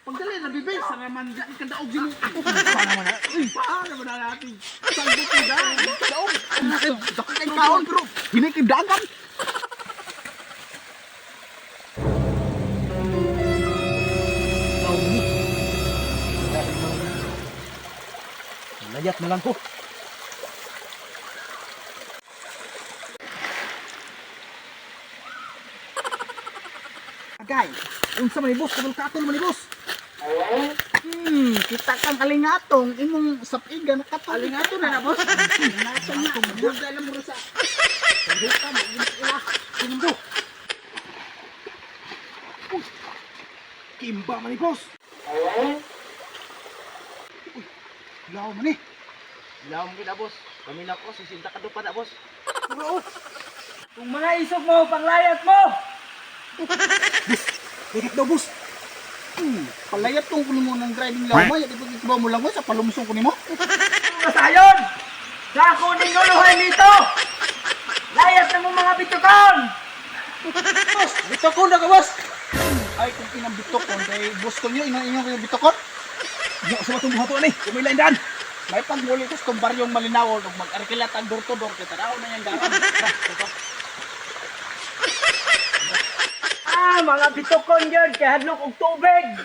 Pagdali na bibig sa naman ikadaog din mo. Paano naman natin? Salbot ko da. Daog. Dako kay kaon bro. Hinikidagan. Layat na lang ko. Agay, unsa man ni boss, kabul katon man ni boss. Kita kang alingatong imong sapiga nakaton. Alingaton na boss. Alingaton na. Burda lang mo sa. Kita mo ila. Kimbo. Kimba man ni boss. Ilaw man ni. Ilaw mo kita, boss. Pamilya ko, sisinta ka doon pa na, boss. Bro, Kung mga isog mo, panglayat mo! higit daw boss. Palayat tong kunin mo ng driving law mo. Yan ipagkikibaw mo lang mo sa palumsong kunin mo. Kasayon! Sa kuning guluhan dito! Layat na mo mga bitukon! Boss, bitokon na ka boss. Ay, kung inang bitokon, kay boss ko nyo, inang bitokon. Hindi sa matong buhato ni, kumilain daan. May panghuli ko sa itong baryong Malinawon, kung mag-arkilat ang door-to-door, kita raw na yung garan. Mga bitukon yun, kahadlok og tubig!